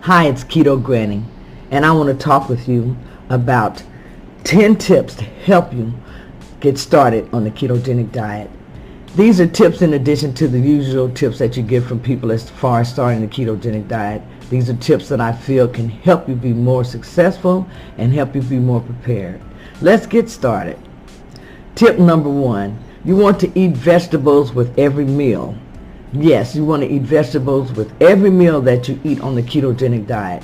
Hi, it's Keto Granny, and I want to talk with you about 10 tips to help you get started on the ketogenic diet. These are tips in addition to the usual tips that you get from people as far as starting the ketogenic diet. These are tips that I feel can help you be more successful and help you be more prepared. Let's get started. Tip number 1, you want to eat vegetables with every meal. Yes, you want to eat vegetables with every meal that you eat on the ketogenic diet.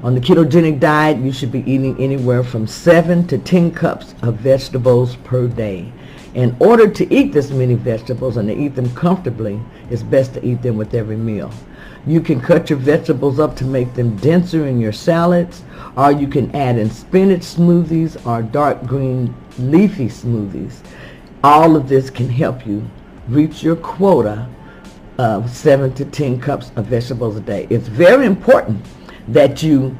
On the ketogenic diet, you should be eating anywhere from 7 to 10 cups of vegetables per day. In order to eat this many vegetables and to eat them comfortably, it's best to eat them with every meal. You can cut your vegetables up to make them denser in your salads, or you can add in spinach smoothies or dark green leafy smoothies. All of this can help you reach your quota of 7 to 10 cups of vegetables a day. It's very important that you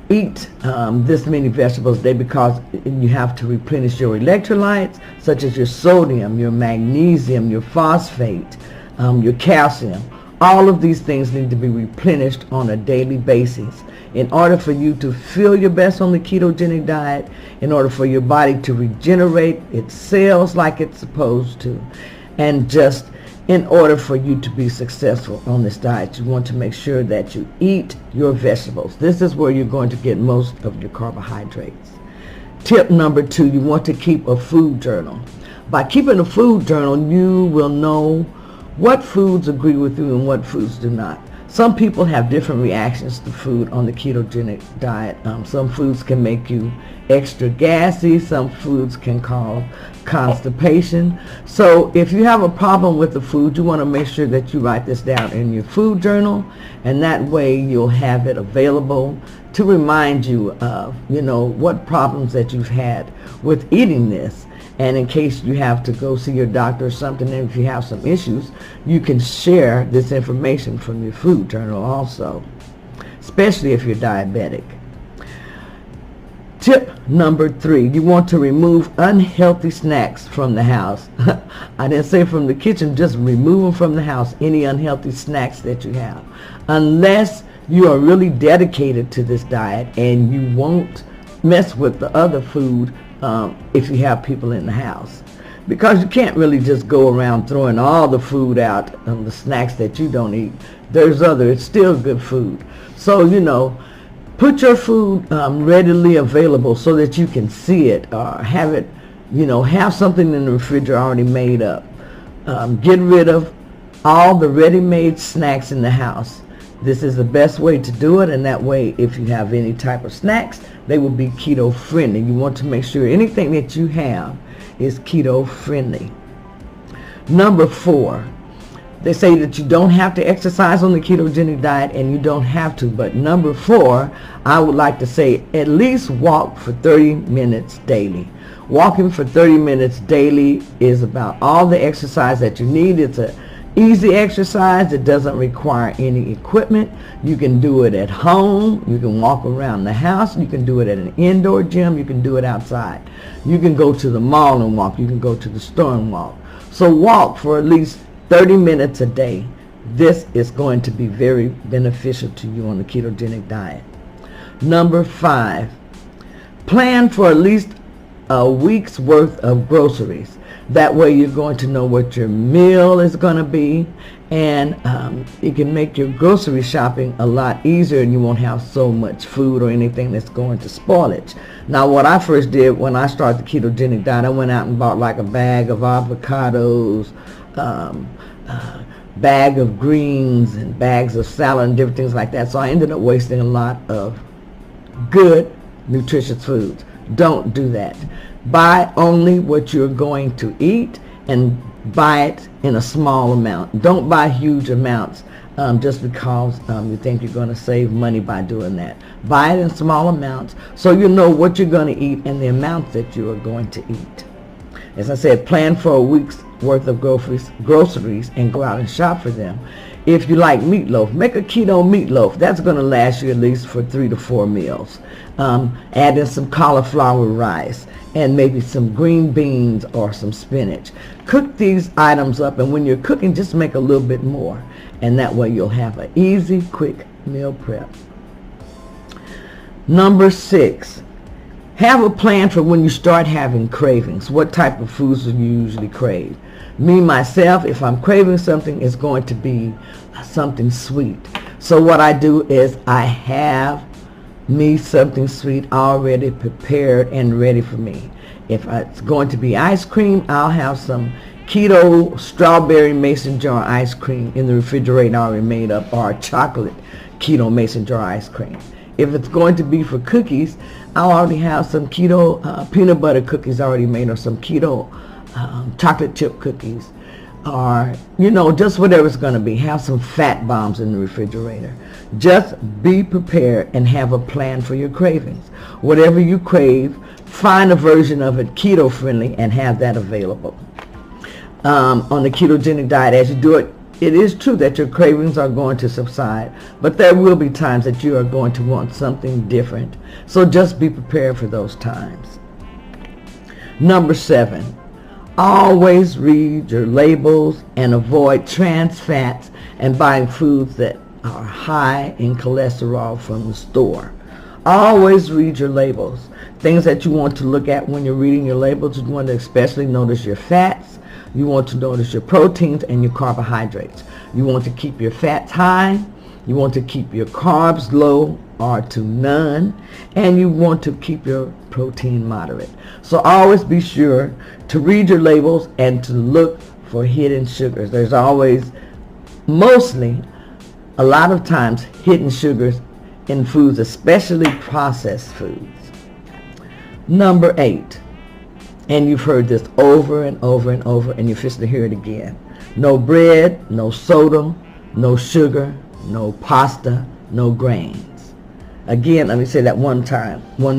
eat this many vegetables a day because you have to replenish your electrolytes, such as your sodium, your magnesium, your phosphate, your calcium. All of these things need to be replenished on a daily basis in order for you to feel your best on the ketogenic diet, in order for your body to regenerate its cells like it's supposed to, and just in order for you to be successful on this diet. You want to make sure that you eat your vegetables. This is where you're going to get most of your carbohydrates. Tip number 2, you want to keep a food journal. By keeping a food journal, you will know what foods agree with you and what foods do not. Some people have different reactions to food on the ketogenic diet. Some foods can make you extra gassy. Some foods can cause constipation. So if you have a problem with the food, you want to make sure that you write this down in your food journal, and that way you'll have it available to remind you of, what problems that you've had with eating this. And in case you have to go see your doctor or something, and if you have some issues, you can share this information from your food journal also, especially if you're diabetic. Tip number 3, you want to remove unhealthy snacks from the house. I didn't say from the kitchen, just remove them from the house, any unhealthy snacks that you have. Unless you are really dedicated to this diet and you won't mess with the other food if you have people in the house, because you can't really just go around throwing all the food out and the snacks that you don't eat. It's still good food. So put your food readily available so that you can see it, or have it, have something in the refrigerator already made up. Get rid of all the ready-made snacks in the house. This is the best way to do it, and that way if you have any type of snacks, they will be keto friendly. You want to make sure anything that you have is keto friendly. Number 4, they say that you don't have to exercise on the ketogenic diet, and you don't have to, but number 4, I would like to say at least walk for 30 minutes daily. Walking for 30 minutes daily is about all the exercise that you need. It's a easy exercise. It doesn't require any equipment. You can do it at home. You can walk around the house. You can do it at an indoor gym. You can do it outside. You can go to the mall and walk. You can go to the store and walk. So walk for at least 30 minutes a day. This is going to be very beneficial to you on the ketogenic diet. Number 5, plan for at least a week's worth of groceries. That way you're going to know what your meal is going to be, and you can make your grocery shopping a lot easier, and you won't have so much food or anything that's going to spoil it. Now, what I first did when I started the ketogenic diet, I went out and bought like a bag of avocados, bag of greens, and bags of salad and different things like that. So I ended up wasting a lot of good, nutritious foods. Don't do that. Buy only what you're going to eat, and buy it in a small amount. Don't buy huge amounts just because you think you're going to save money by doing that. Buy it in small amounts so you know what you're going to eat and the amount that you are going to eat. As I said, plan for a week's worth of groceries and go out and shop for them. If you like meatloaf, make a keto meatloaf. That's going to last you at least for 3 to 4 meals. Add in some cauliflower rice and maybe some green beans or some spinach. Cook these items up, and when you're cooking, just make a little bit more, and that way you'll have an easy, quick meal prep. Number 6, have a plan for when you start having cravings. What type of foods do you usually crave? Me, myself, if I'm craving something, it's going to be something sweet. So what I do is I have me something sweet already prepared and ready for me. If it's going to be ice cream, I'll have some Keto strawberry mason jar ice cream in the refrigerator already made up, or chocolate Keto mason jar ice cream. If it's going to be for cookies, I'll already have some Keto peanut butter cookies already made, or some Keto chocolate chip cookies, or just whatever it's going to be. Have some fat bombs in the refrigerator. Just be prepared and have a plan for your cravings. Whatever you crave, find a version of it keto friendly and have that available. On the ketogenic diet, as you do it, it is true that your cravings are going to subside, but there will be times that you are going to want something different. So just be prepared for those times. Number 7, always read your labels and avoid trans fats and buying foods that are high in cholesterol from the store. Always read your labels. Things that you want to look at when you're reading your labels, you want to especially notice your fats. You want to notice your proteins and your carbohydrates. You want to keep your fats high. You want to keep your carbs low or to none. And you want to keep your protein moderate. So always be sure to read your labels and to look for hidden sugars. There's always, mostly, a lot of times, hidden sugars in foods, especially processed foods. Number 8. And you've heard this over and over and over, and you're fixing to hear it again. No bread, no soda, no sugar, no pasta, no grains. Again, let me say that one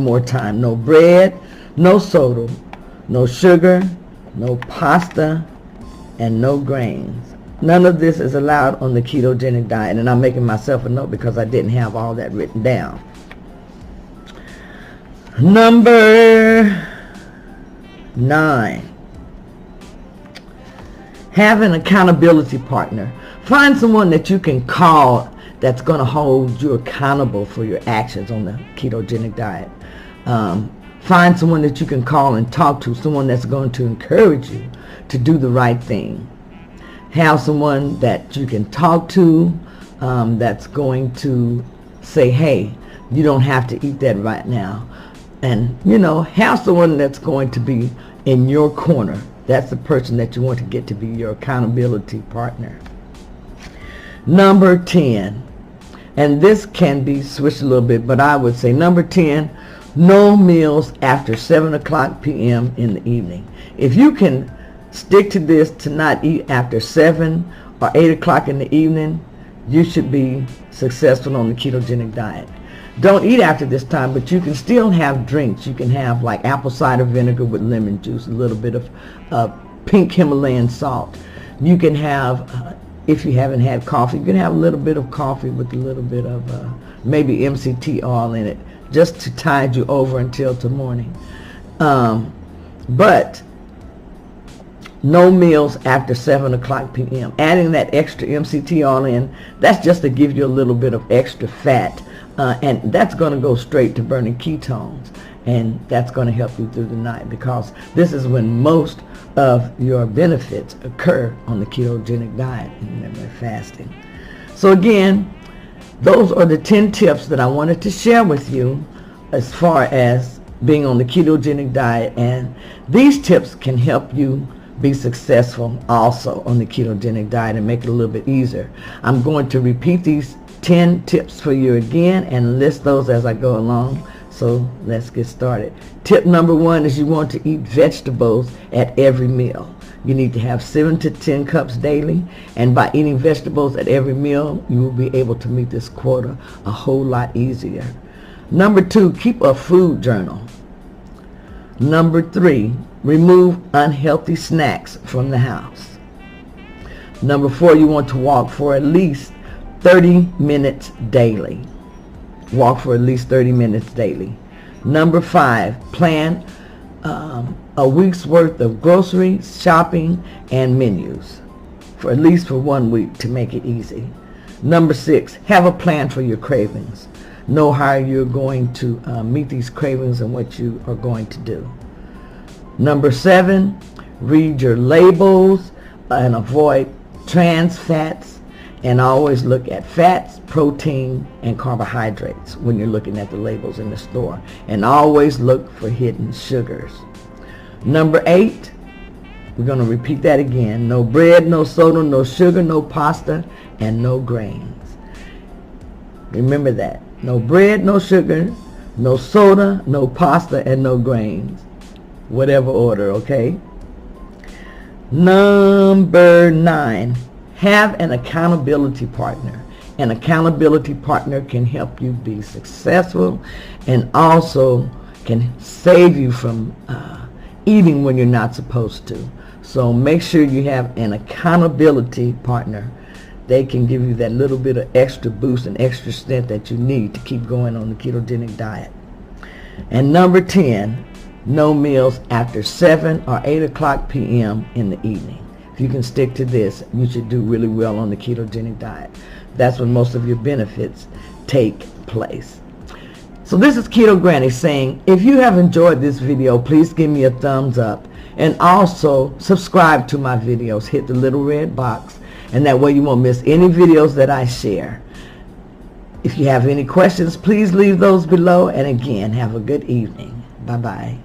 more time. No bread, no soda, no sugar, no pasta, and no grains. None of this is allowed on the ketogenic diet, and I'm making myself a note because I didn't have all that written down. Number 9, have an accountability partner. Find someone that you can call that's going to hold you accountable for your actions on the ketogenic diet. Find someone that you can call and talk to, someone that's going to encourage you to do the right thing. Have someone that you can talk to that's going to say, hey, you don't have to eat that right now. And, have someone that's going to be in your corner. That's the person that you want to get to be your accountability partner. Number 10, and this can be switched a little bit, but I would say number 10, no meals after 7 o'clock p.m. in the evening. If you can stick to this, to not eat after 7 or 8 o'clock in the evening, you should be successful on the ketogenic diet. Don't eat after this time, but you can still have drinks. You can have like apple cider vinegar with lemon juice, a little bit of pink Himalayan salt. You can have, if you haven't had coffee, you can have a little bit of coffee with a little bit of maybe MCT oil in it, just to tide you over until the morning. But no meals after 7 o'clock p.m. Adding that extra MCT oil in, that's just to give you a little bit of extra fat. And that's going to go straight to burning ketones, and that's going to help you through the night, because this is when most of your benefits occur on the ketogenic diet and intermittent fasting. So again, those are the 10 tips that I wanted to share with you as far as being on the ketogenic diet, and these tips can help you be successful also on the ketogenic diet and make it a little bit easier. I'm going to repeat these 10 tips for you again and list those as I go along. So let's get started. Tip number 1 is you want to eat vegetables at every meal. You need to have 7 to 10 cups daily, and by eating vegetables at every meal, you will be able to meet this quota a whole lot easier. Number 2, keep a food journal. Number 3, remove unhealthy snacks from the house. Number 4, you want to walk for at least 30 minutes daily. Walk for at least 30 minutes daily. Number 5, plan a week's worth of groceries, shopping, and menus for at least for 1 week to make it easy. Number 6, have a plan for your cravings. know how you're going to meet these cravings and what you are going to do. Number 7, read your labels and avoid trans fats, and always look at fats, protein, and carbohydrates when you're looking at the labels in the store, and always look for hidden sugars. Number 8, we're going to repeat that again. No bread, no soda, no sugar, no pasta, and no grains. Remember that. No bread, no sugar, no soda, no pasta, and no grains. Whatever order, okay? Number 9, have an accountability partner. An accountability partner can help you be successful and also can save you from eating when you're not supposed to. So make sure you have an accountability partner. They can give you that little bit of extra boost and extra strength that you need to keep going on the ketogenic diet. And number 10, no meals after 7 or 8 o'clock p.m. in the evening. If you can stick to this, you should do really well on the ketogenic diet. That's when most of your benefits take place. So this is Keto Granny saying, if you have enjoyed this video, please give me a thumbs up. And also subscribe to my videos. Hit the little red box, and that way you won't miss any videos that I share. If you have any questions, please leave those below. And again, have a good evening. Bye-bye.